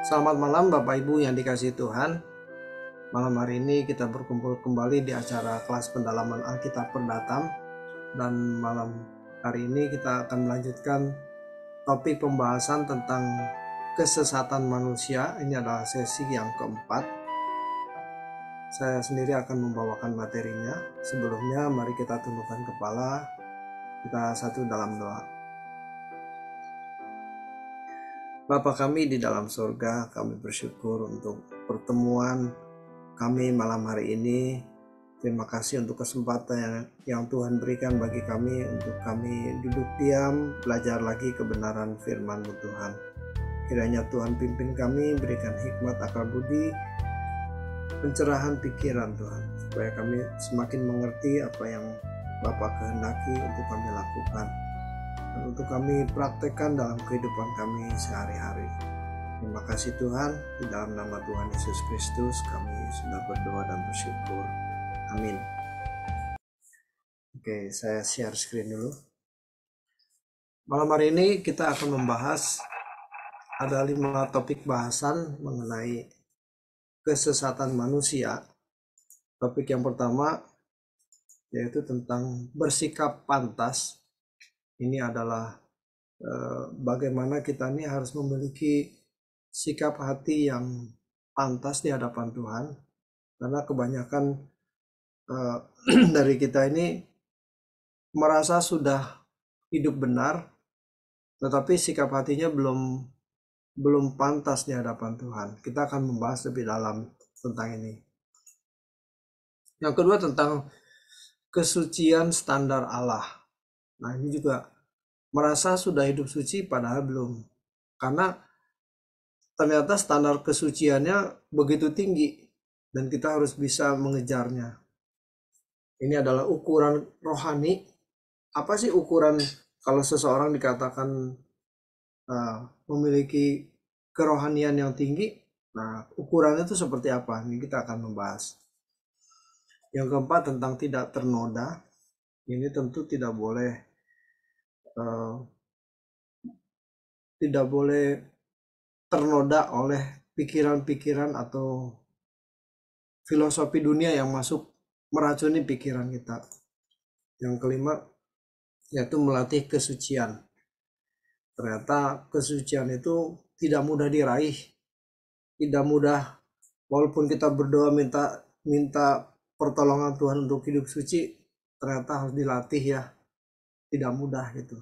Selamat malam Bapak Ibu yang dikasihi Tuhan. Malam hari ini kita berkumpul kembali di acara kelas pendalaman Alkitab Perdatam. Dan malam hari ini kita akan melanjutkan topik pembahasan tentang kesesatan manusia. Ini adalah sesi yang keempat. Saya sendiri akan membawakan materinya. Sebelumnya mari kita tundukkan kepala. Kita satu dalam doa. Bapa kami di dalam surga, kami bersyukur untuk pertemuan kami malam hari ini. Terima kasih untuk kesempatan yang Tuhan berikan bagi kami untuk kami duduk diam, belajar lagi kebenaran firman-Mu Tuhan. Kiranya Tuhan pimpin kami, berikan hikmat akal budi, pencerahan pikiran Tuhan, supaya kami semakin mengerti apa yang Bapa kehendaki untuk kami lakukan, dan untuk kami praktekkan dalam kehidupan kami sehari-hari. Terima kasih Tuhan, di dalam nama Tuhan Yesus Kristus kami sudah berdoa dan bersyukur. Amin. Oke, saya share screen dulu. Malam hari ini kita akan membahas ada 5 topik bahasan mengenai kesesatan manusia. Topik yang pertama yaitu tentang bersikap pantas. Ini adalah bagaimana kita ini harus memiliki sikap hati yang pantas di hadapan Tuhan, karena kebanyakan dari kita ini merasa sudah hidup benar, tetapi sikap hatinya belum pantas di hadapan Tuhan. Kita akan membahas lebih dalam tentang ini. Yang kedua tentang kesucian standar Allah. Nah, ini juga merasa sudah hidup suci padahal belum, karena ternyata standar kesuciannya begitu tinggi dan kita harus bisa mengejarnya. Ini adalah ukuran rohani. Apa sih ukuran kalau seseorang dikatakan memiliki kerohanian yang tinggi? Nah, ukurannya itu seperti apa? Ini kita akan membahas. Yang keempat tentang tidak ternoda. Ini tentu tidak boleh ternoda oleh pikiran-pikiran atau filosofi dunia yang masuk meracuni pikiran kita. Yang kelima yaitu melatih kesucian. Ternyata kesucian itu tidak mudah diraih, tidak mudah. Walaupun kita berdoa minta pertolongan Tuhan untuk hidup suci, ternyata harus dilatih ya, tidak mudah gitu.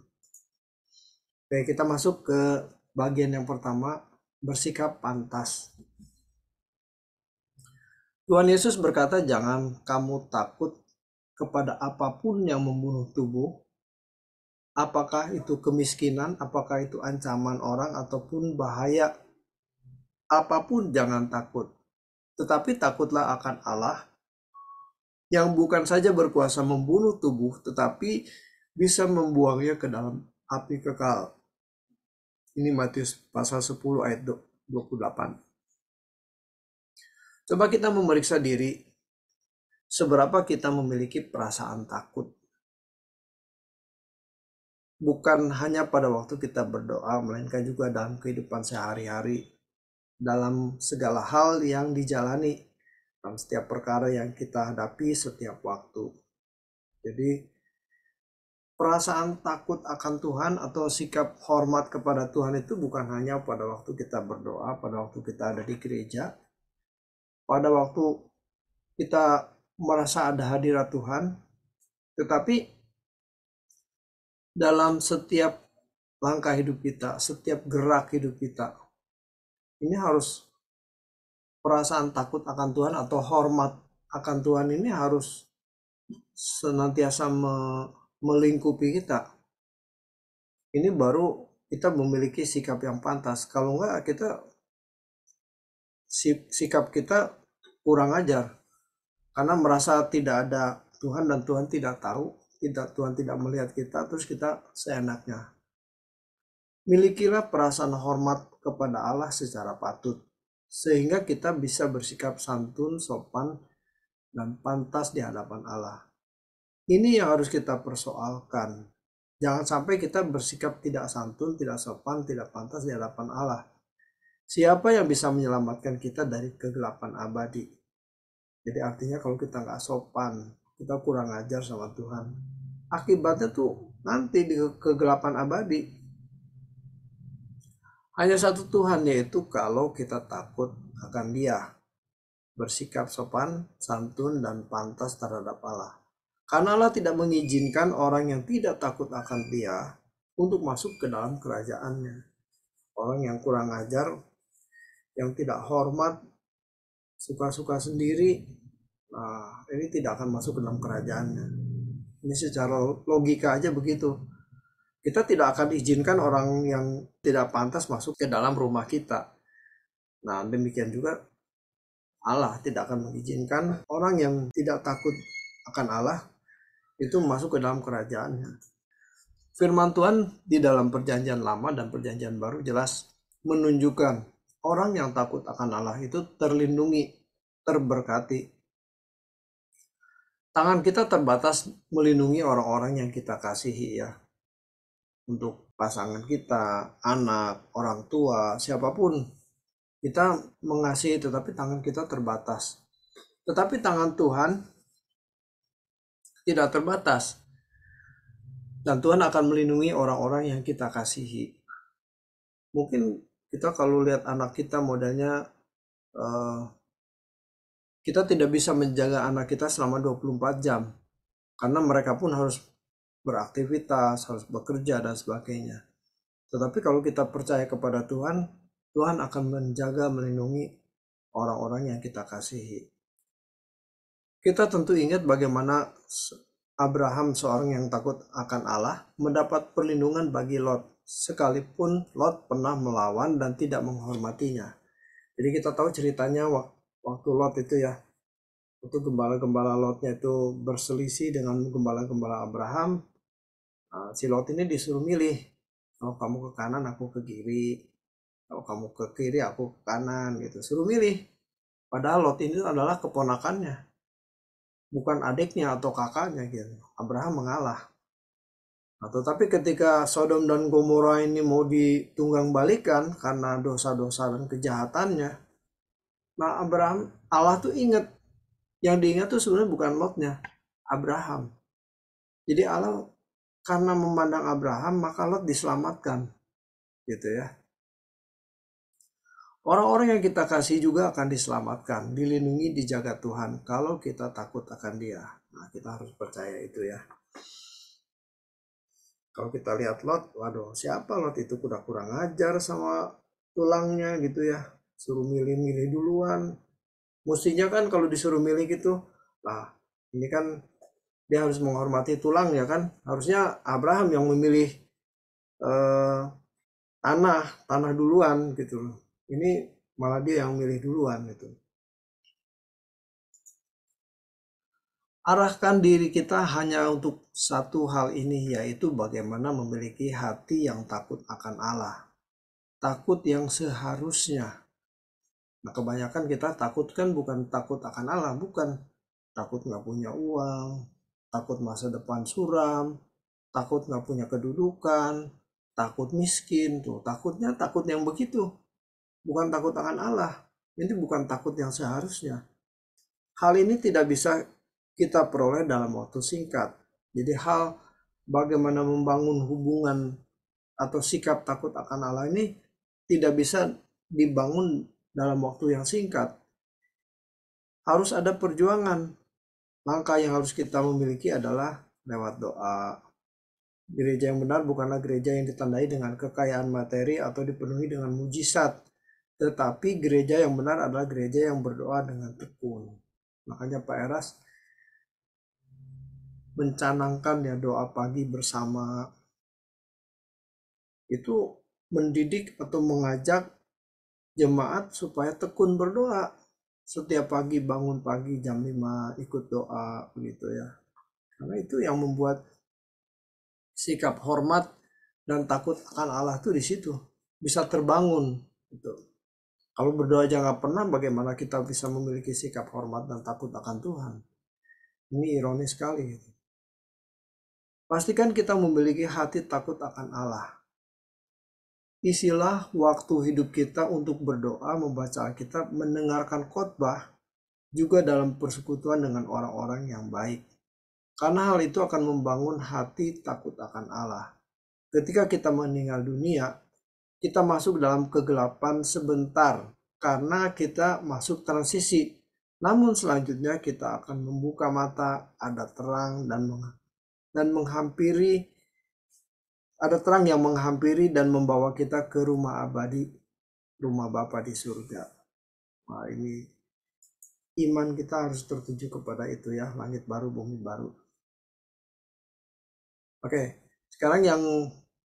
Oke, kita masuk ke bagian yang pertama, bersikap pantas. Tuhan Yesus berkata, jangan kamu takut kepada apapun yang membunuh tubuh, apakah itu kemiskinan, apakah itu ancaman orang, ataupun bahaya. Apapun jangan takut, tetapi takutlah akan Allah yang bukan saja berkuasa membunuh tubuh, tetapi bisa membuangnya ke dalam api kekal. Ini Matius pasal 10 ayat 28. Coba kita memeriksa diri, seberapa kita memiliki perasaan takut. Bukan hanya pada waktu kita berdoa, melainkan juga dalam kehidupan sehari-hari, dalam segala hal yang dijalani, dalam setiap perkara yang kita hadapi setiap waktu. Jadi perasaan takut akan Tuhan atau sikap hormat kepada Tuhan itu bukan hanya pada waktu kita berdoa, pada waktu kita ada di gereja, pada waktu kita merasa ada hadirat Tuhan, tetapi dalam setiap langkah hidup kita, setiap gerak hidup kita, ini harus perasaan takut akan Tuhan atau hormat akan Tuhan ini harus senantiasa melingkupi kita. Ini baru kita memiliki sikap yang pantas. Kalau enggak, sikap kita kurang ajar, karena merasa tidak ada Tuhan dan Tuhan tidak tahu, Tuhan tidak melihat kita, terus kita seenaknya. Milikilah perasaan hormat kepada Allah secara patut, sehingga kita bisa bersikap santun, sopan, dan pantas di hadapan Allah. Ini yang harus kita persoalkan. Jangan sampai kita bersikap tidak santun, tidak sopan, tidak pantas di hadapan Allah. Siapa yang bisa menyelamatkan kita dari kegelapan abadi? Jadi artinya kalau kita nggak sopan, kita kurang ajar sama Tuhan, akibatnya tuh nanti di kegelapan abadi. Hanya satu Tuhan, yaitu kalau kita takut akan Dia, bersikap sopan, santun, dan pantas terhadap Allah. Karena Allah tidak mengizinkan orang yang tidak takut akan Dia untuk masuk ke dalam kerajaannya. Orang yang kurang ajar, yang tidak hormat, suka-suka sendiri, nah, ini tidak akan masuk ke dalam kerajaannya. Ini secara logika aja begitu. Kita tidak akan izinkan orang yang tidak pantas masuk ke dalam rumah kita. Nah, demikian juga Allah tidak akan mengizinkan orang yang tidak takut akan Allah itu masuk ke dalam kerajaannya. Firman Tuhan di dalam perjanjian lama dan perjanjian baru jelas menunjukkan orang yang takut akan Allah itu terlindungi, terberkati. Tangan kita terbatas melindungi orang-orang yang kita kasihi ya. Untuk pasangan kita, anak, orang tua, siapapun. Kita mengasihi tetapi tangan kita terbatas. Tetapi tangan Tuhan tidak terbatas. Dan Tuhan akan melindungi orang-orang yang kita kasihi. Mungkin kita kalau lihat anak kita modelnya, kita tidak bisa menjaga anak kita selama 24 jam. Karena mereka pun harus beraktivitas, harus bekerja dan sebagainya. Tetapi kalau kita percaya kepada Tuhan, Tuhan akan menjaga, melindungi orang-orang yang kita kasihi. Kita tentu ingat bagaimana Abraham, seorang yang takut akan Allah, mendapat perlindungan bagi Lot, sekalipun Lot pernah melawan dan tidak menghormatinya. Jadi kita tahu ceritanya waktu Lot itu ya, itu gembala-gembala Lotnya itu berselisih dengan gembala-gembala Abraham. Si Lot ini disuruh milih, oh kamu ke kanan, aku ke kiri. Kalau kamu ke kiri, aku ke kanan gitu. Suruh milih. Padahal Lot ini adalah keponakannya, bukan adiknya atau kakaknya gitu. Abraham mengalah. Nah, tetapi ketika Sodom dan Gomora ini mau ditunggang balikan karena dosa-dosa dan kejahatannya, nah Allah tuh ingat, yang diingat tuh sebenarnya bukan Lotnya, Abraham. Jadi Allah karena memandang Abraham maka Lot diselamatkan, gitu ya. Orang-orang yang kita kasih juga akan diselamatkan, dilindungi, dijaga Tuhan kalau kita takut akan Dia. Nah, kita harus percaya itu ya. Kalau kita lihat Lot, waduh, siapa Lot itu udah kurang ajar sama tulangnya gitu ya. Suruh milih-milih duluan. Mestinya kan kalau disuruh milih gitu, nah ini kan dia harus menghormati tulang ya kan. Harusnya Abraham yang memilih eh, tanah duluan gitu. Ini malah dia yang milih duluan gitu. Arahkan diri kita hanya untuk satu hal ini, yaitu bagaimana memiliki hati yang takut akan Allah. Takut yang seharusnya. Nah, kebanyakan kita takut kan bukan takut akan Allah, bukan. Takut nggak punya uang, takut masa depan suram, takut nggak punya kedudukan, takut miskin, tuh takutnya takut yang begitu. Bukan takut akan Allah. Ini bukan takut yang seharusnya. Hal ini tidak bisa kita peroleh dalam waktu singkat. Jadi hal bagaimana membangun hubungan atau sikap takut akan Allah ini tidak bisa dibangun dalam waktu yang singkat. Harus ada perjuangan. Langkah yang harus kita memiliki adalah lewat doa. Gereja yang benar bukanlah gereja yang ditandai dengan kekayaan materi atau dipenuhi dengan mujizat. Tetapi gereja yang benar adalah gereja yang berdoa dengan tekun. Makanya Pak Eras mencanangkan ya doa pagi bersama, itu mendidik atau mengajak jemaat supaya tekun berdoa. Setiap pagi bangun pagi jam 5 ikut doa begitu ya. Karena itu yang membuat sikap hormat dan takut akan Allah tuh di situ bisa terbangun gitu. Kalau berdoa aja nggak pernah, bagaimana kita bisa memiliki sikap hormat dan takut akan Tuhan? Ini ironis sekali gitu. Pastikan kita memiliki hati takut akan Allah. isilah waktu hidup kita untuk berdoa, membaca Alkitab, mendengarkan khotbah, juga dalam persekutuan dengan orang-orang yang baik. Karena hal itu akan membangun hati takut akan Allah. Ketika kita meninggal dunia, kita masuk dalam kegelapan sebentar karena kita masuk transisi. Namun selanjutnya kita akan membuka mata, ada terang dan menghampiri, ada terang yang menghampiri dan membawa kita ke rumah abadi, rumah Bapa di surga. Nah, ini iman kita harus tertuju kepada itu ya, langit baru, bumi baru. Oke, sekarang yang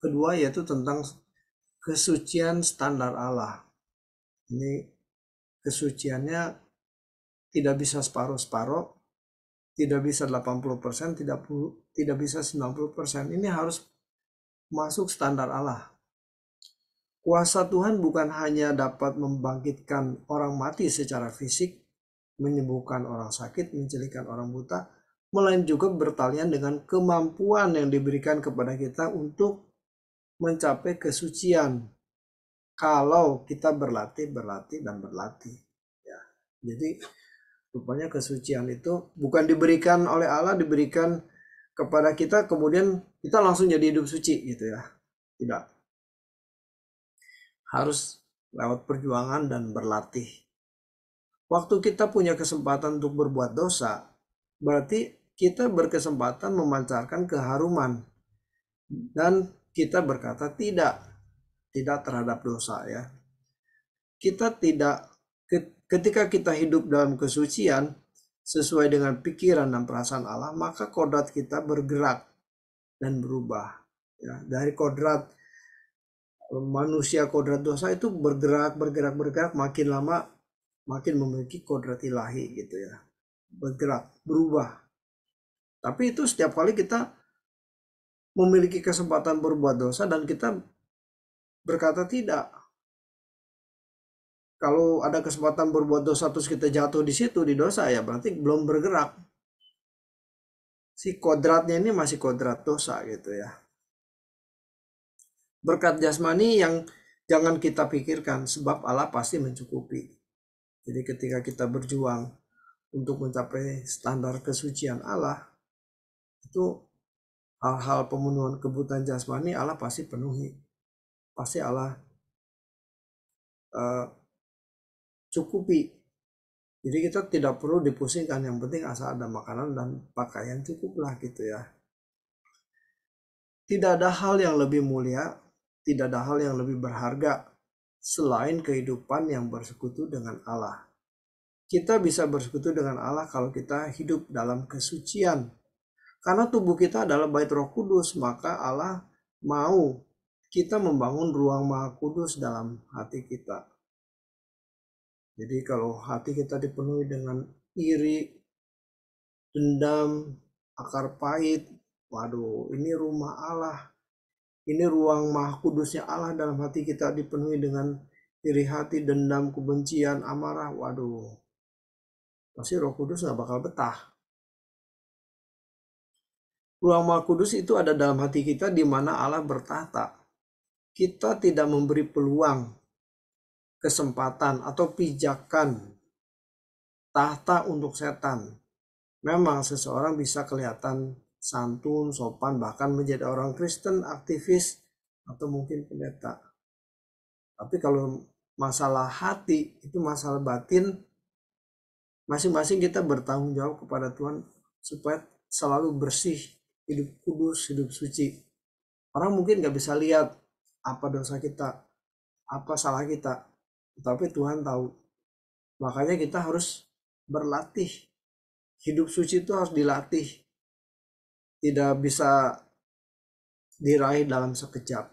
kedua yaitu tentang kesucian standar Allah. Ini kesuciannya tidak bisa separuh-separuh, tidak bisa 80%, tidak bisa 90%. Ini harus masuk standar Allah. Kuasa Tuhan bukan hanya dapat membangkitkan orang mati secara fisik, menyembuhkan orang sakit, mencelikakan orang buta, melainkan juga bertalian dengan kemampuan yang diberikan kepada kita untuk mencapai kesucian. Kalau kita berlatih ya. Jadi rupanya kesucian itu bukan diberikan oleh Allah, diberikan kepada kita kemudian kita langsung jadi hidup suci gitu ya. Tidak. Harus lewat perjuangan dan berlatih. Waktu kita punya kesempatan untuk berbuat dosa, berarti kita berkesempatan memancarkan keharuman. Dan kita berkata tidak terhadap dosa ya. Kita tidak, ketika kita hidup dalam kesucian sesuai dengan pikiran dan perasaan Allah, maka kodrat kita bergerak dan berubah ya. Dari kodrat manusia, kodrat dosa itu bergerak, makin lama makin memiliki kodrat ilahi gitu ya, bergerak, berubah. Tapi itu setiap kali kita memiliki kesempatan berbuat dosa dan kita berkata tidak. Kalau ada kesempatan berbuat dosa terus kita jatuh di situ di dosa ya berarti belum bergerak. Si kodratnya ini masih kodrat dosa gitu ya. Berkat jasmani yang jangan kita pikirkan sebab Allah pasti mencukupi. Jadi ketika kita berjuang untuk mencapai standar kesucian Allah, itu hal-hal pemenuhan kebutuhan jasmani Allah pasti penuhi. Pasti Allah cukupi. Jadi kita tidak perlu dipusingkan, yang penting asal ada makanan dan pakaian cukuplah gitu ya. Tidak ada hal yang lebih mulia, tidak ada hal yang lebih berharga selain kehidupan yang bersekutu dengan Allah. Kita bisa bersekutu dengan Allah kalau kita hidup dalam kesucian. Karena tubuh kita adalah bait Roh Kudus, maka Allah mau kita membangun ruang Maha Kudus dalam hati kita. Jadi kalau hati kita dipenuhi dengan iri, dendam, akar pahit, waduh, ini rumah Allah. Ini ruang Maha Kudusnya Allah dalam hati kita dipenuhi dengan iri hati, dendam, kebencian, amarah. Waduh, pasti Roh Kudus gak bakal betah. Ruang Maha Kudus itu ada dalam hati kita di mana Allah bertahta. Kita tidak memberi peluang, kesempatan atau pijakan tahta untuk setan. Memang seseorang bisa kelihatan santun, sopan, bahkan menjadi orang Kristen, aktivis, atau mungkin pendeta. Tapi kalau masalah hati, itu masalah batin, masing-masing kita bertanggung jawab kepada Tuhan supaya selalu bersih, hidup kudus, hidup suci. Orang mungkin gak bisa lihat apa dosa kita, apa salah kita, tapi Tuhan tahu. Makanya kita harus berlatih. Hidup suci itu harus dilatih. Tidak bisa diraih dalam sekejap.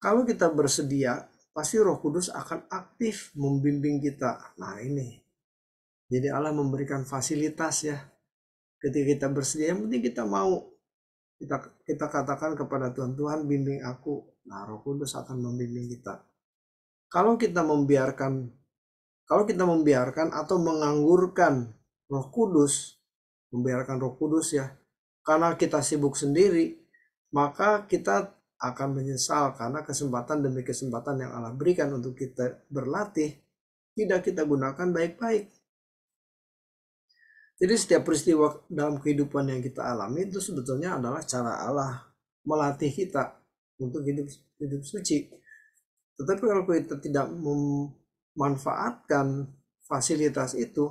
Kalau kita bersedia, pasti Roh Kudus akan aktif membimbing kita. Nah ini. Jadi Allah memberikan fasilitas ya. Ketika kita bersedia, yang penting kita mau. Kita katakan kepada Tuhan, Tuhan bimbing aku. Nah Roh Kudus akan membimbing kita. Kalau kita membiarkan atau menganggurkan Roh Kudus, membiarkan Roh Kudus ya, karena kita sibuk sendiri, maka kita akan menyesal karena kesempatan demi kesempatan yang Allah berikan untuk kita berlatih tidak kita gunakan baik-baik. Jadi setiap peristiwa dalam kehidupan yang kita alami itu sebetulnya adalah cara Allah melatih kita untuk hidup suci. Tetapi kalau kita tidak memanfaatkan fasilitas itu,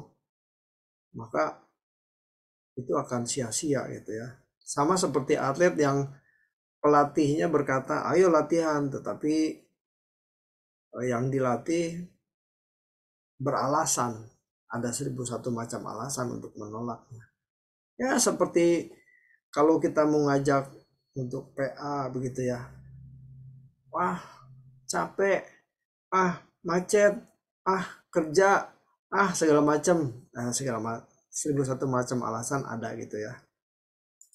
maka itu akan sia-sia gitu ya. Sama seperti atlet yang pelatihnya berkata, ayo latihan, tetapi yang dilatih beralasan. Ada 1001 macam alasan untuk menolaknya. Ya seperti kalau kita mau ngajak untuk PA begitu ya. Wah capek, macet, kerja, segala macam. Segala 1001 macam alasan ada gitu ya.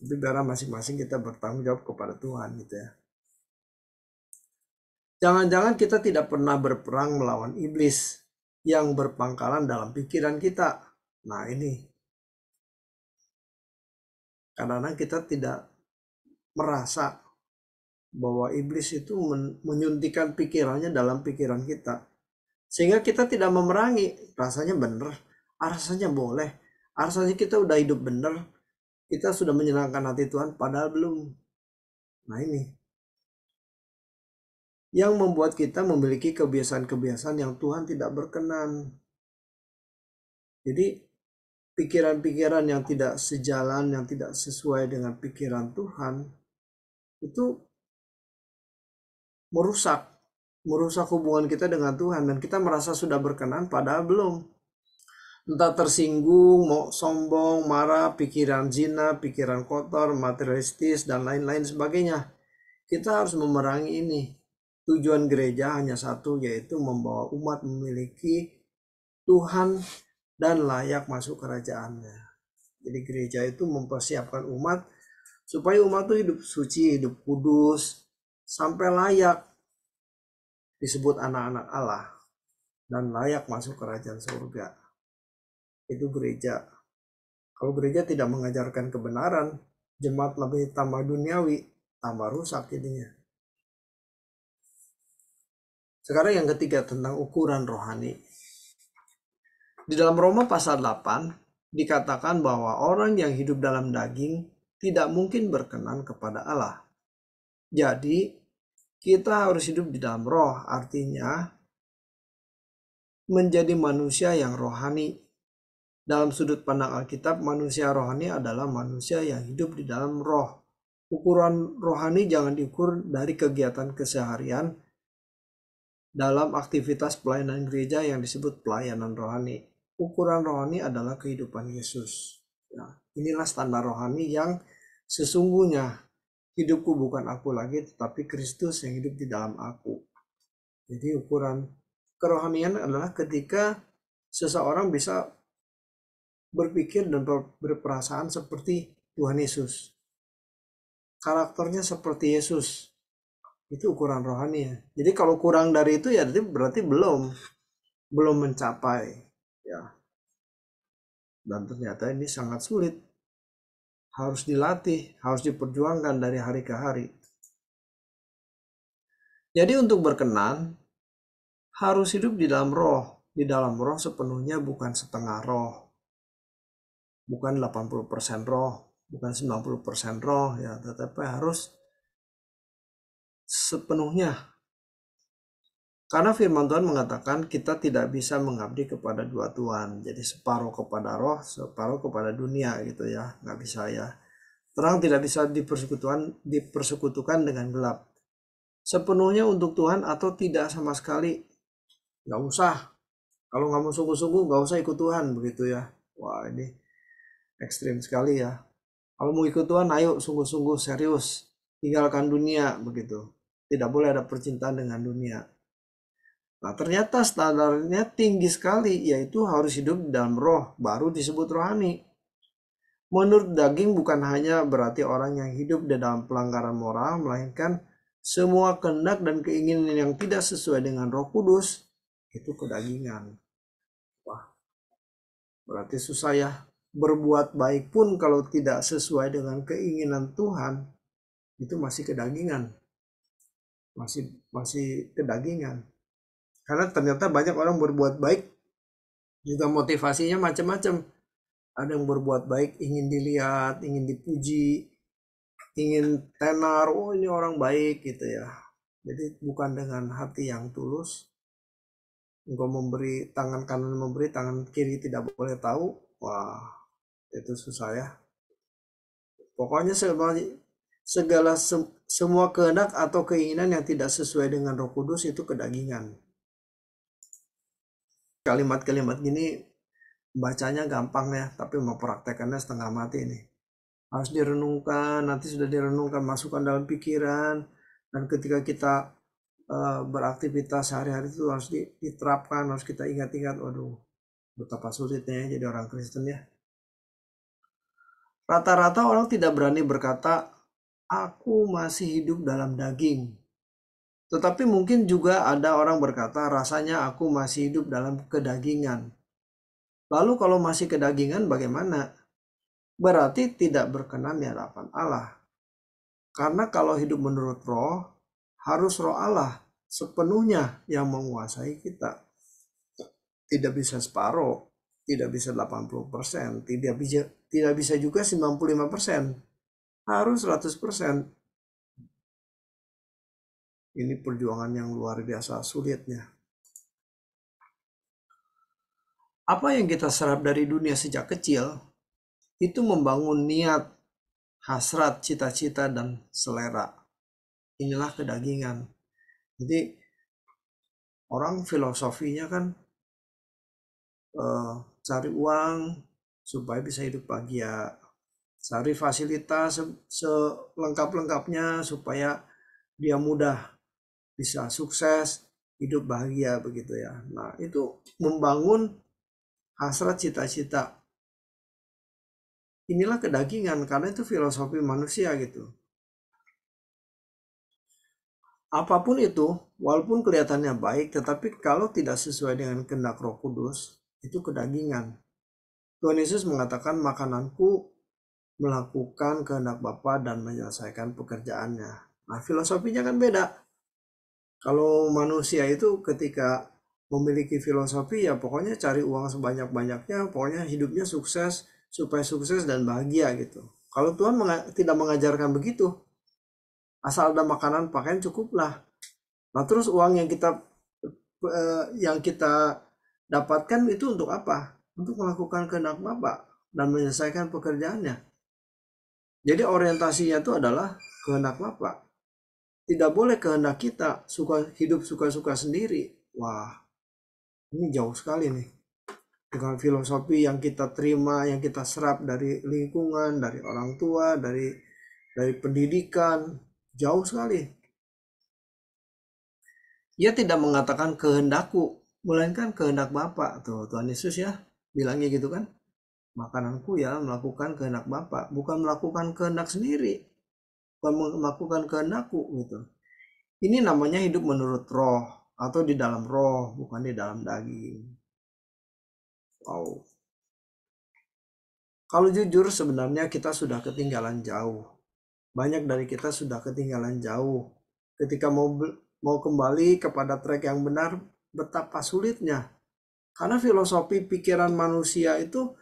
Itu biar masing-masing kita bertanggung jawab kepada Tuhan gitu ya. Jangan-jangan kita tidak pernah berperang melawan iblis yang berpangkalan dalam pikiran kita. Nah ini, kadang-kadang kita tidak merasa bahwa iblis itu menyuntikkan pikirannya dalam pikiran kita. Sehingga kita tidak memerangi. Rasanya benar, rasanya boleh, rasanya kita udah hidup benar, kita sudah menyenangkan hati Tuhan, padahal belum. Nah ini yang membuat kita memiliki kebiasaan-kebiasaan yang Tuhan tidak berkenan. Jadi pikiran-pikiran yang tidak sejalan, yang tidak sesuai dengan pikiran Tuhan, itu merusak hubungan kita dengan Tuhan, dan kita merasa sudah berkenan padahal belum. Entah tersinggung, mau sombong, marah, pikiran zina, pikiran kotor, materialistis, dan lain-lain sebagainya. Kita harus memerangi ini. Tujuan gereja hanya satu, yaitu membawa umat memiliki Tuhan dan layak masuk kerajaannya. Jadi gereja itu mempersiapkan umat supaya umat itu hidup suci, hidup kudus, sampai layak disebut anak-anak Allah dan layak masuk kerajaan surga. Itu gereja. Kalau gereja tidak mengajarkan kebenaran, jemaat lebih tambah duniawi, tambah rusak jadinya. Sekarang yang ketiga tentang ukuran rohani. Di dalam Roma pasal 8 dikatakan bahwa orang yang hidup dalam daging tidak mungkin berkenan kepada Allah. Jadi kita harus hidup di dalam roh, artinya menjadi manusia yang rohani. Dalam sudut pandang Alkitab, manusia rohani adalah manusia yang hidup di dalam roh. Ukuran rohani jangan diukur dari kegiatan keseharian dalam aktivitas pelayanan gereja yang disebut pelayanan rohani. Ukuran rohani adalah kehidupan Yesus. Ya, inilah standar rohani yang sesungguhnya hidupku bukan aku lagi, tetapi Kristus yang hidup di dalam aku. Jadi ukuran kerohanian adalah ketika seseorang bisa berpikir dan berperasaan seperti Tuhan Yesus. Karakternya seperti Yesus. Itu ukuran rohani ya. Jadi kalau kurang dari itu ya berarti belum mencapai ya. Dan ternyata ini sangat sulit. Harus dilatih, harus diperjuangkan dari hari ke hari. Jadi untuk berkenan harus hidup di dalam roh. Di dalam roh sepenuhnya, bukan setengah roh. Bukan 80% roh, bukan 90% roh ya, tetapi harus sepenuhnya. Karena firman Tuhan mengatakan kita tidak bisa mengabdi kepada dua Tuhan. Jadi separuh kepada roh, separuh kepada dunia gitu ya. Nggak bisa ya. Terang tidak bisa dipersekutukan dengan gelap. Sepenuhnya untuk Tuhan atau tidak sama sekali. Nggak usah. Kalau nggak mau sungguh-sungguh nggak usah ikut Tuhan begitu ya. Wah ini ekstrim sekali ya. Kalau mau ikut Tuhan ayo sungguh-sungguh serius. Tinggalkan dunia begitu. Tidak boleh ada percintaan dengan dunia. Nah ternyata standarnya tinggi sekali, yaitu harus hidup di dalam roh, baru disebut rohani. Menurut daging bukan hanya berarti orang yang hidup di dalam pelanggaran moral, melainkan semua kehendak dan keinginan yang tidak sesuai dengan Roh Kudus itu kedagingan. Wah, berarti susah ya. Berbuat baik pun kalau tidak sesuai dengan keinginan Tuhan, itu masih kedagingan. masih kedagingan. Karena ternyata banyak orang berbuat baik juga motivasinya macam-macam. Ada yang berbuat baik ingin dilihat, ingin dipuji, ingin tenar, oh ini orang baik gitu ya. Jadi bukan dengan hati yang tulus. Engkau memberi, tangan kanan memberi, tangan kiri tidak boleh tahu. Wah, itu susah ya. Pokoknya semua kehendak atau keinginan yang tidak sesuai dengan Roh Kudus itu kedagingan. Kalimat-kalimat gini bacanya gampang ya, tapi mempraktekannya setengah mati nih. Harus direnungkan, nanti sudah direnungkan, masukkan dalam pikiran, dan ketika kita beraktivitas sehari-hari itu harus diterapkan, harus kita ingat-ingat. Waduh, betapa sulitnya ya jadi orang Kristen ya. Rata-rata orang tidak berani berkata, aku masih hidup dalam daging. Tetapi mungkin juga ada orang berkata, rasanya aku masih hidup dalam kedagingan. Lalu kalau masih kedagingan bagaimana? Berarti tidak berkenan di hadapan Allah. Karena kalau hidup menurut roh, harus roh Allah sepenuhnya yang menguasai kita. Tidak bisa separuh, tidak bisa 80%, tidak bisa juga 95%. Harus 100%. Ini perjuangan yang luar biasa sulitnya. Apa yang kita serap dari dunia sejak kecil, itu membangun niat, hasrat, cita-cita, dan selera. Inilah kedagingan. Jadi orang filosofinya kan cari uang supaya bisa hidup bahagia, cari fasilitas selengkap-lengkapnya supaya dia mudah bisa sukses, hidup bahagia begitu ya. Nah itu membangun hasrat cita-cita. Inilah kedagingan karena itu filosofi manusia gitu. Apapun itu, walaupun kelihatannya baik, tetapi kalau tidak sesuai dengan kehendak Roh Kudus, itu kedagingan. Tuhan Yesus mengatakan, makananku melakukan kehendak Bapa dan menyelesaikan pekerjaannya. Nah, filosofinya kan beda. Kalau manusia itu ketika memiliki filosofi, ya pokoknya cari uang sebanyak-banyaknya, pokoknya hidupnya sukses, supaya sukses dan bahagia gitu. Kalau Tuhan tidak mengajarkan begitu, asal ada makanan pakaian cukuplah. Nah terus uang yang kita dapatkan itu untuk apa? Untuk melakukan kehendak Bapa dan menyelesaikan pekerjaannya. Jadi orientasinya itu adalah kehendak Bapa. Tidak boleh kehendak kita hidup suka-suka sendiri. Wah, ini jauh sekali nih. Dengan filosofi yang kita terima, yang kita serap dari lingkungan, dari orang tua, dari pendidikan, jauh sekali. Ia tidak mengatakan kehendakku, melainkan kehendak Bapa. Tuh, Tuhan Yesus ya bilangnya gitu kan. Makananku ya melakukan kehendak Bapa, bukan melakukan kehendak sendiri, bukan melakukan kehendakku gitu. Ini namanya hidup menurut roh atau di dalam roh, bukan di dalam daging. Wow. Kalau jujur sebenarnya kita sudah ketinggalan jauh. Banyak dari kita sudah ketinggalan jauh. Ketika mau kembali kepada trek yang benar, betapa sulitnya. Karena filosofi pikiran manusia itu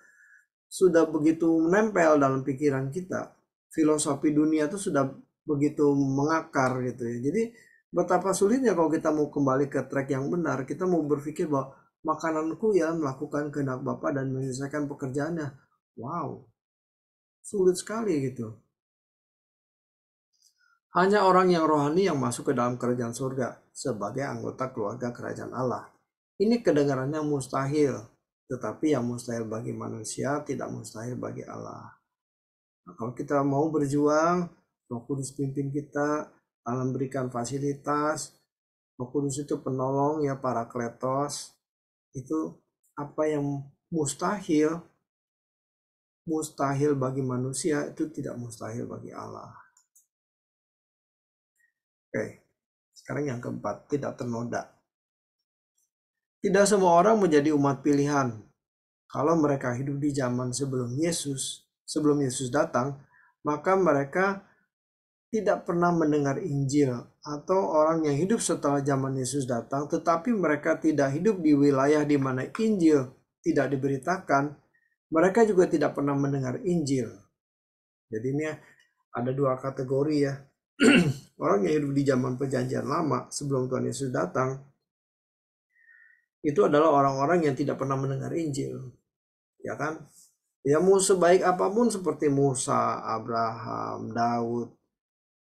sudah begitu menempel dalam pikiran kita. Filosofi dunia itu sudah begitu mengakar gitu ya. Jadi betapa sulitnya kalau kita mau kembali ke trek yang benar, kita mau berpikir bahwa makananku ya melakukan kehendak Bapa dan menyelesaikan pekerjaannya. Wow, sulit sekali gitu. Hanya orang yang rohani yang masuk ke dalam kerajaan surga sebagai anggota keluarga kerajaan Allah. Ini kedengarannya mustahil, tetapi yang mustahil bagi manusia tidak mustahil bagi Allah. Nah, kalau kita mau berjuang, Roh Kudus pimpin kita, Allah memberikan fasilitas, Roh Kudus itu penolong ya, Parakletos. Itu apa yang mustahil bagi manusia itu tidak mustahil bagi Allah. Oke, sekarang yang keempat, tidak ternoda. Tidak semua orang menjadi umat pilihan. Kalau mereka hidup di zaman sebelum Yesus datang, maka mereka tidak pernah mendengar Injil, atau orang yang hidup setelah zaman Yesus datang tetapi mereka tidak hidup di wilayah di mana Injil tidak diberitakan, mereka juga tidak pernah mendengar Injil. Jadi ini ada dua kategori ya. Orang yang hidup di zaman perjanjian lama sebelum Tuhan Yesus datang, itu adalah orang-orang yang tidak pernah mendengar Injil, ya kan? Ya mau sebaik apapun seperti Musa, Abraham, Daud,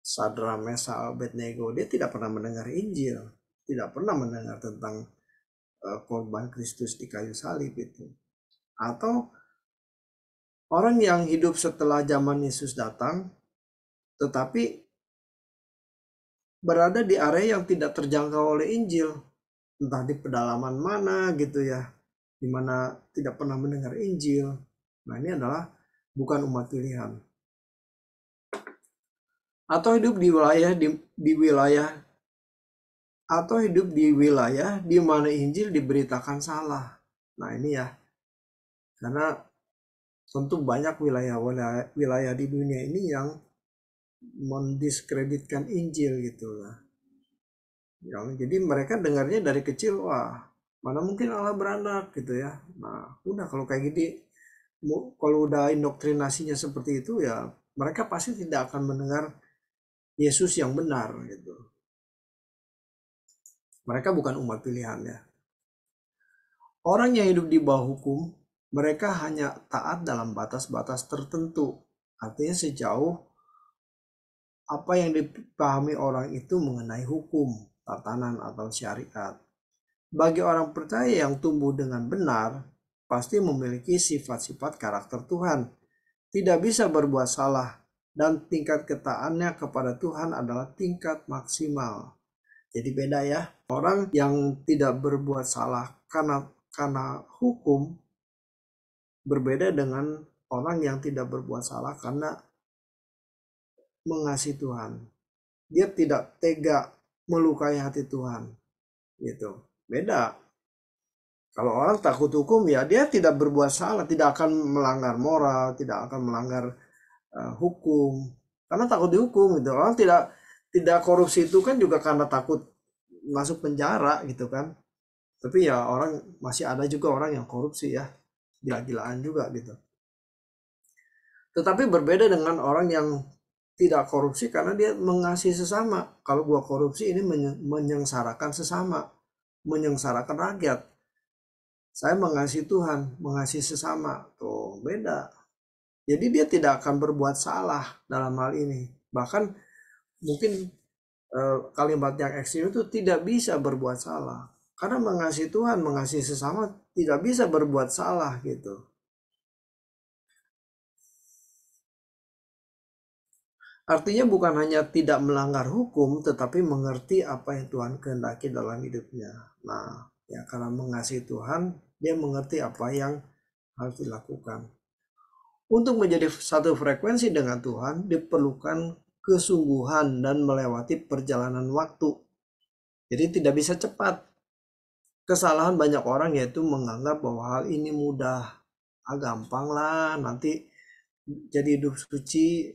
Sadra, Mesa, Abednego, dia tidak pernah mendengar Injil, tidak pernah mendengar tentang korban Kristus di kayu salib itu. Atau orang yang hidup setelah zaman Yesus datang, tetapi berada di area yang tidak terjangkau oleh Injil, entah di pedalaman mana gitu ya, di mana tidak pernah mendengar Injil. Nah ini adalah bukan umat pilihan. Atau hidup di wilayah atau hidup di wilayah di mana Injil diberitakan salah. Nah ini ya, karena tentu banyak wilayah di dunia ini yang mendiskreditkan Injil gitu lah. Jadi mereka dengarnya dari kecil, wah mana mungkin Allah beranak gitu ya. Nah udah kalau kayak gini, kalau udah indoktrinasinya seperti itu ya, mereka pasti tidak akan mendengar Yesus yang benar gitu. Mereka bukan umat pilihan ya. Orang yang hidup di bawah hukum, mereka hanya taat dalam batas-batas tertentu. Artinya sejauh apa yang dipahami orang itu mengenai hukum, tatanan, atau syariat. Bagi orang percaya yang tumbuh dengan benar, pasti memiliki sifat-sifat karakter Tuhan. Tidak bisa berbuat salah, dan tingkat ketaatannya kepada Tuhan adalah tingkat maksimal. Jadi beda ya, orang yang tidak berbuat salah karena hukum berbeda dengan orang yang tidak berbuat salah karena mengasihi Tuhan. Dia tidak tega melukai hati Tuhan. Gitu. Beda. Kalau orang takut hukum ya dia tidak berbuat salah, tidak akan melanggar moral, tidak akan melanggar hukum. Karena takut dihukum gitu. Orang tidak korupsi itu kan juga karena takut masuk penjara gitu kan. Tapi ya orang masih ada juga orang yang korupsi ya. Gila-gilaan juga gitu. Tetapi berbeda dengan orang yang tidak korupsi karena dia mengasihi sesama. Kalau gua korupsi ini menyengsarakan sesama, menyengsarakan rakyat. Saya mengasihi Tuhan, mengasihi sesama. Tuh, beda. Jadi dia tidak akan berbuat salah dalam hal ini. Bahkan mungkin kalimat yang ekstrim itu tidak bisa berbuat salah. Karena mengasihi Tuhan, mengasihi sesama tidak bisa berbuat salah gitu. Artinya bukan hanya tidak melanggar hukum, tetapi mengerti apa yang Tuhan kehendaki dalam hidupnya. Nah, ya karena mengasihi Tuhan, dia mengerti apa yang harus dilakukan. Untuk menjadi satu frekuensi dengan Tuhan, diperlukan kesungguhan dan melewati perjalanan waktu. Jadi tidak bisa cepat. Kesalahan banyak orang yaitu menganggap bahwa hal ini mudah. Gampang lah, nanti jadi hidup suci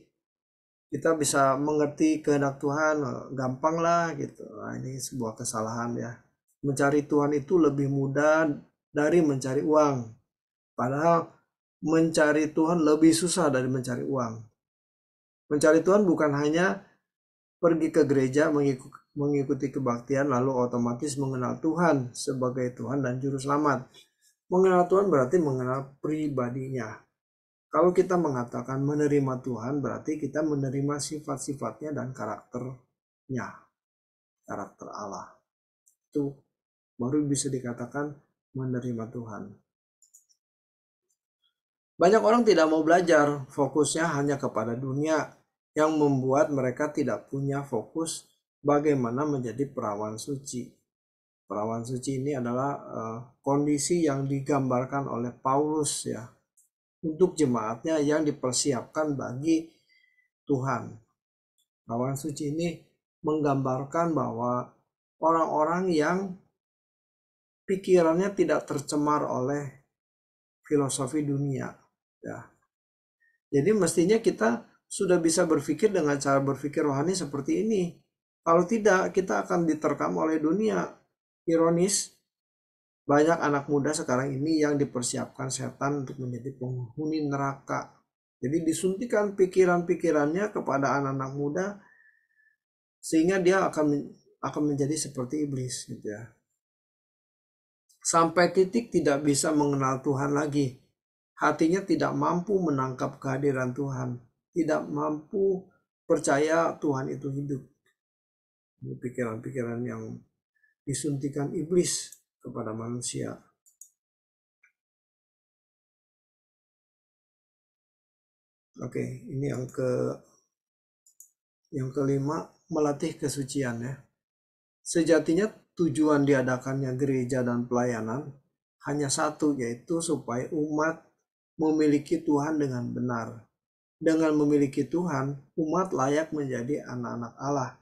kita bisa mengerti kehendak Tuhan, gampang lah gitu. Nah, ini sebuah kesalahan ya. Mencari Tuhan itu lebih mudah dari mencari uang. Padahal mencari Tuhan lebih susah dari mencari uang. Mencari Tuhan bukan hanya pergi ke gereja mengikuti kebaktian lalu otomatis mengenal Tuhan sebagai Tuhan dan Juru Selamat. Mengenal Tuhan berarti mengenal pribadinya. Kalau kita mengatakan menerima Tuhan, berarti kita menerima sifat-sifatnya dan karakternya, karakter Allah. Itu baru bisa dikatakan menerima Tuhan. Banyak orang tidak mau belajar, fokusnya hanya kepada dunia, yang membuat mereka tidak punya fokus bagaimana menjadi perawan suci. Perawan suci ini adalah kondisi yang digambarkan oleh Paulus ya, untuk jemaatnya yang dipersiapkan bagi Tuhan. Perawan suci ini menggambarkan bahwa orang-orang yang pikirannya tidak tercemar oleh filosofi dunia. Ya. Jadi mestinya kita sudah bisa berpikir dengan cara berpikir rohani seperti ini. Kalau tidak, kita akan diterkam oleh dunia. Ironis, banyak anak muda sekarang ini yang dipersiapkan setan untuk menjadi penghuni neraka. Jadi disuntikan pikiran-pikirannya kepada anak-anak muda sehingga dia akan menjadi seperti iblis gitu ya. Sampai titik tidak bisa mengenal Tuhan lagi. Hatinya tidak mampu menangkap kehadiran Tuhan, tidak mampu percaya Tuhan itu hidup. Ini pikiran-pikiran yang disuntikan iblis kepada manusia. Oke, ini yang kelima, melatih kesucian ya. Sejatinya tujuan diadakannya gereja dan pelayanan hanya satu, yaitu supaya umat memiliki Tuhan dengan benar. Dengan memiliki Tuhan, umat layak menjadi anak-anak Allah,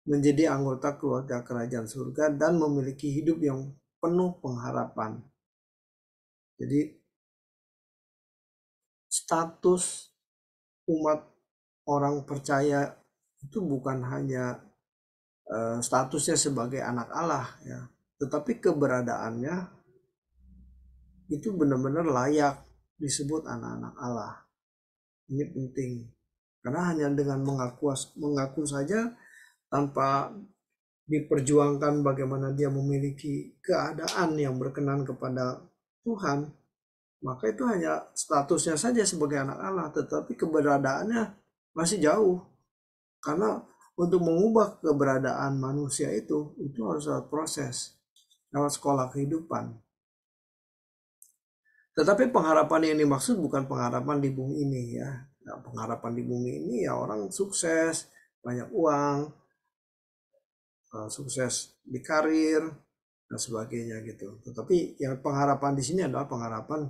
menjadi anggota keluarga kerajaan surga, dan memiliki hidup yang penuh pengharapan. Jadi status umat orang percaya itu bukan hanya statusnya sebagai anak Allah ya, tetapi keberadaannya itu benar-benar layak disebut anak-anak Allah. Ini penting karena hanya dengan mengaku saja tanpa diperjuangkan bagaimana dia memiliki keadaan yang berkenan kepada Tuhan, maka itu hanya statusnya saja sebagai anak Allah, tetapi keberadaannya masih jauh. Karena untuk mengubah keberadaan manusia itu harus lewat proses, lewat sekolah kehidupan. Tetapi pengharapan yang dimaksud bukan pengharapan di bumi ini ya. Nah, pengharapan di bumi ini ya orang sukses, banyak uang, sukses di karir dan sebagainya gitu. Tetapi yang pengharapan di sini adalah pengharapan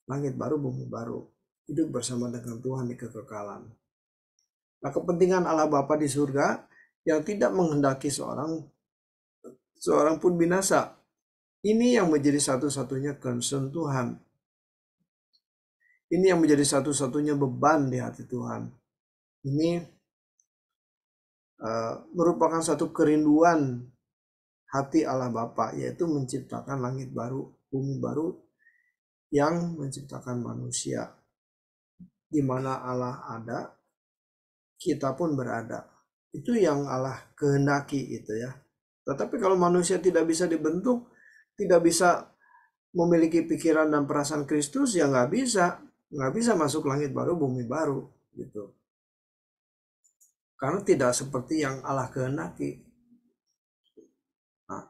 langit baru, bumi baru, hidup bersama dengan Tuhan di kekekalan. Nah, kepentingan Allah Bapa di surga yang tidak menghendaki seorang pun binasa. Ini yang menjadi satu-satunya concern Tuhan. Ini yang menjadi satu-satunya beban di hati Tuhan. Ini merupakan satu kerinduan hati Allah Bapa, yaitu menciptakan langit baru, bumi baru yang menciptakan manusia. Di mana Allah ada, kita pun berada. Itu yang Allah kehendaki itu ya. Tetapi kalau manusia tidak bisa dibentuk, tidak bisa memiliki pikiran dan perasaan Kristus, ya nggak bisa masuk langit baru, bumi baru gitu. Karena tidak seperti yang Allah kehendaki. Nah,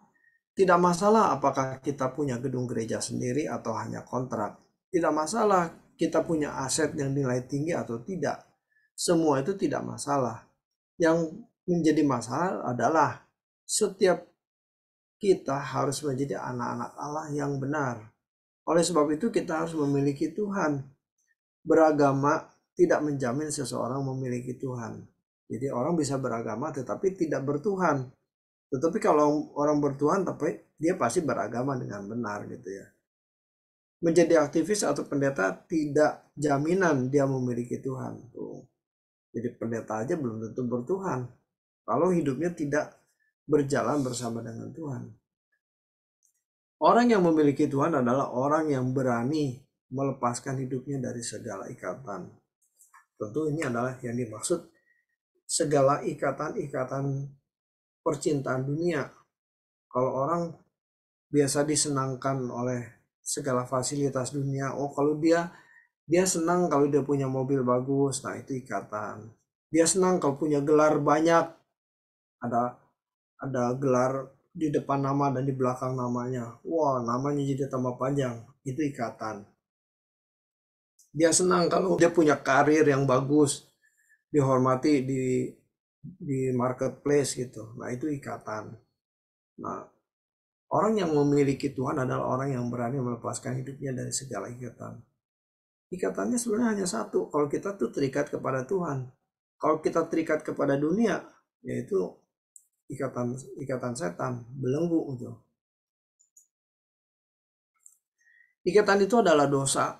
tidak masalah apakah kita punya gedung gereja sendiri atau hanya kontrak. Tidak masalah kita punya aset yang nilai tinggi atau tidak. Semua itu tidak masalah. Yang menjadi masalah adalah setiap kita harus menjadi anak-anak Allah yang benar. Oleh sebab itu kita harus memiliki Tuhan. Beragama tidak menjamin seseorang memiliki Tuhan. Jadi orang bisa beragama tetapi tidak bertuhan. Tetapi kalau orang bertuhan tapi dia pasti beragama dengan benar gitu ya. Menjadi aktivis atau pendeta tidak jaminan dia memiliki Tuhan. Jadi pendeta aja belum tentu bertuhan kalau hidupnya tidak berjalan bersama dengan Tuhan. Orang yang memiliki Tuhan adalah orang yang berani melepaskan hidupnya dari segala ikatan. Tentu ini adalah yang dimaksud segala ikatan-ikatan percintaan dunia. Kalau orang biasa disenangkan oleh segala fasilitas dunia, kalau dia senang kalau dia punya mobil bagus, nah itu ikatan. Dia senang kalau punya gelar banyak, ada gelar di depan nama dan di belakang namanya. Wah, namanya jadi tambah panjang, itu ikatan. Dia senang kalau dia punya karir yang bagus, dihormati di marketplace gitu. Nah, itu ikatan. Nah, orang yang memiliki Tuhan adalah orang yang berani melepaskan hidupnya dari segala ikatan. Ikatannya sebenarnya hanya satu, kalau kita tuh terikat kepada Tuhan. Kalau kita terikat kepada dunia, yaitu ikatan setan, belenggu itu. Ikatan itu adalah dosa,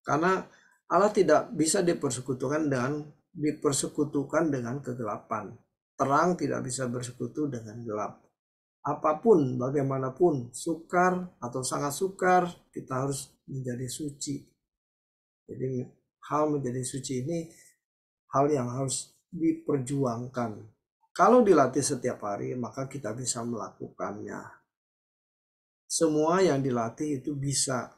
karena Allah tidak bisa dipersekutukan dengan dipersekutukan dengan kegelapan. Terang tidak bisa bersekutu dengan gelap. Apapun, bagaimanapun, sukar atau sangat sukar, kita harus menjadi suci. Jadi hal menjadi suci ini hal yang harus diperjuangkan. Kalau dilatih setiap hari, maka kita bisa melakukannya. Semua yang dilatih itu bisa.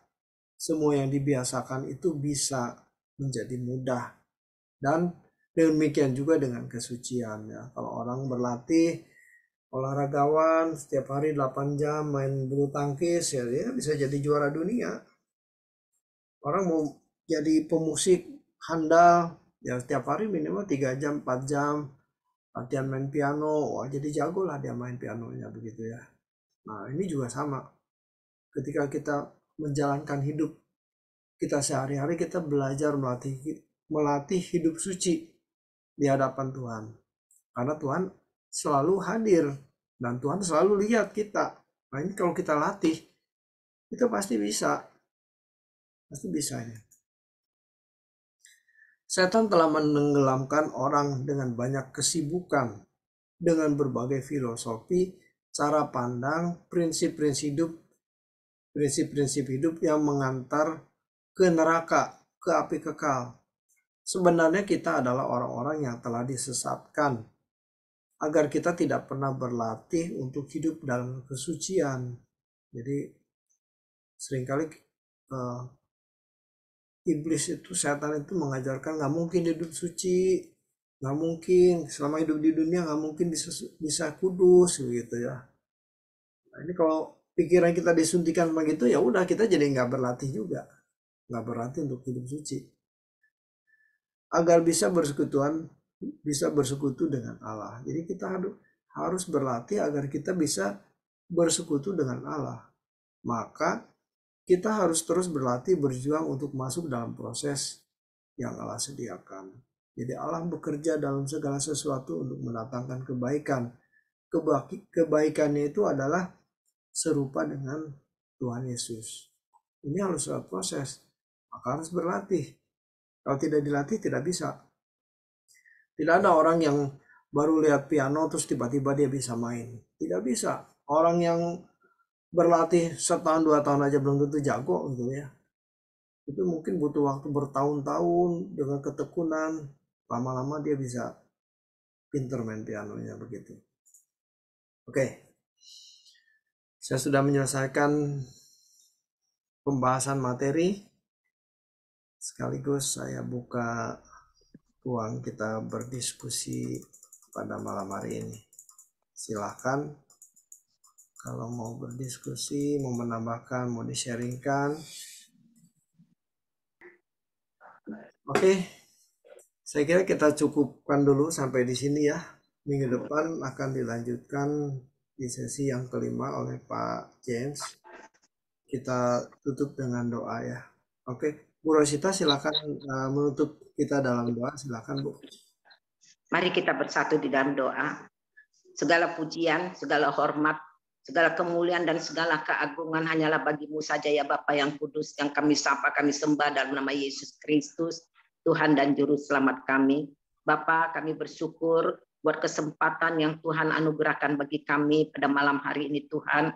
Semua yang dibiasakan itu bisa menjadi mudah. Dan demikian juga dengan kesucian ya. Kalau orang berlatih, olahragawan setiap hari 8 jam main bulu tangkis ya, dia bisa jadi juara dunia. Orang mau jadi pemusik handal ya, setiap hari minimal 3 jam 4 jam latihan main piano, wah jadi jago lah dia main pianonya begitu ya. Nah ini juga sama, ketika kita menjalankan hidup kita sehari-hari, kita belajar melatih hidup suci di hadapan Tuhan. Karena Tuhan selalu hadir dan Tuhan selalu lihat kita. Nah ini kalau kita latih, itu pasti bisa. Pasti bisa ya. Setan telah menenggelamkan orang dengan banyak kesibukan, dengan berbagai filosofi, cara pandang, prinsip-prinsip hidup yang mengantar ke neraka, ke api kekal. Sebenarnya kita adalah orang-orang yang telah disesatkan agar kita tidak pernah berlatih untuk hidup dalam kesucian. Jadi seringkali iblis itu, setan itu mengajarkan nggak mungkin hidup suci, nggak mungkin selama hidup di dunia, nggak mungkin bisa kudus gitu ya. Nah, ini kalau pikiran kita disuntikan begitu, ya udah kita jadi nggak berlatih juga, nggak berlatih untuk hidup suci agar bisa bersekutu dengan Allah. Jadi kita harus berlatih agar kita bisa bersekutu dengan Allah. Maka kita harus terus berlatih, berjuang untuk masuk dalam proses yang Allah sediakan. Jadi Allah bekerja dalam segala sesuatu untuk mendatangkan kebaikan. Kebaikannya itu adalah serupa dengan Tuhan Yesus. Ini harus suatu proses, maka harus berlatih. Kalau tidak dilatih tidak bisa. Tidak ada orang yang baru lihat piano terus tiba-tiba dia bisa main. Tidak bisa. Orang yang berlatih setahun 2 tahun aja belum tentu jago gitu ya. Itu mungkin butuh waktu bertahun-tahun dengan ketekunan. Lama-lama dia bisa pinter main pianonya begitu. Oke. Saya sudah menyelesaikan pembahasan materi. Sekaligus saya buka ruang kita berdiskusi pada malam hari ini. Silahkan kalau mau berdiskusi, mau menambahkan, mau di-sharingkan. Oke, saya kira kita cukupkan dulu sampai di sini ya. Minggu depan akan dilanjutkan di sesi yang kelima oleh Pak James. Kita tutup dengan doa ya. Oke. Bu Rosita silakan menutup kita dalam doa, silakan Bu. Mari kita bersatu di dalam doa. Segala pujian, segala hormat, segala kemuliaan dan segala keagungan hanyalah bagimu saja ya Bapa yang kudus, yang kami sapa, kami sembah dalam nama Yesus Kristus, Tuhan dan Juru Selamat kami. Bapa, kami bersyukur buat kesempatan yang Tuhan anugerahkan bagi kami pada malam hari ini Tuhan,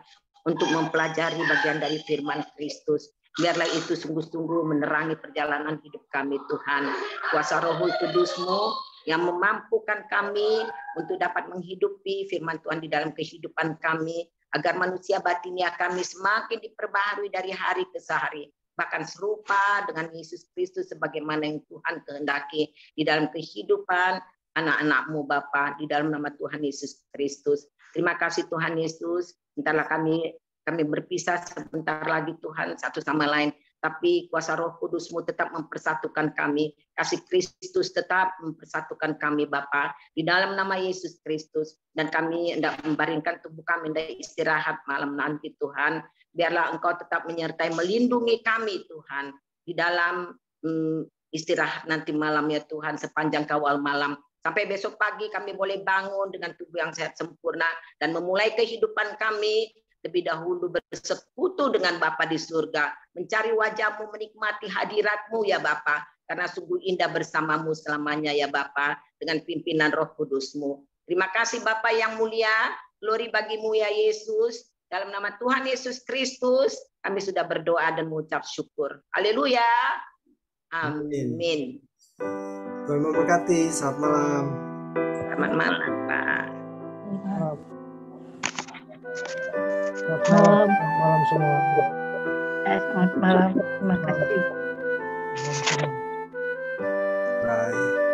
untuk mempelajari bagian dari firman Kristus. Biarlah itu sungguh-sungguh menerangi perjalanan hidup kami Tuhan. Kuasa Roh Kudus-Mu yang memampukan kami untuk dapat menghidupi firman Tuhan di dalam kehidupan kami, agar manusia batinia kami semakin diperbaharui dari hari ke hari, bahkan serupa dengan Yesus Kristus sebagaimana yang Tuhan kehendaki di dalam kehidupan anak-anak-Mu Bapa, di dalam nama Tuhan Yesus Kristus. Terima kasih Tuhan Yesus. Entahlah kami berpisah sebentar lagi Tuhan satu sama lain, tapi kuasa Roh Kudus-Mu tetap mempersatukan kami. Kasih Kristus tetap mempersatukan kami Bapa, di dalam nama Yesus Kristus. Dan kami hendak membaringkan tubuh kami hendak istirahat malam nanti Tuhan. Biarlah Engkau tetap menyertai, melindungi kami Tuhan, di dalam istirahat nanti malam ya Tuhan, sepanjang kawal malam. Sampai besok pagi kami boleh bangun dengan tubuh yang sehat sempurna, dan memulai kehidupan kami lebih dahulu bersekutu dengan Bapa di surga, mencari wajah-Mu, menikmati hadirat-Mu ya Bapa, karena sungguh indah bersamamu selamanya ya Bapa, dengan pimpinan Roh Kudus-Mu. Terima kasih Bapa yang mulia, glory bagimu ya Yesus. Dalam nama Tuhan Yesus Kristus, kami sudah berdoa dan mengucap syukur. Haleluya. Amin. Tuhan memberkati. Selamat malam. Selamat malam, Pak. Selamat malam semua. Selamat malam. Terima kasih. Bye.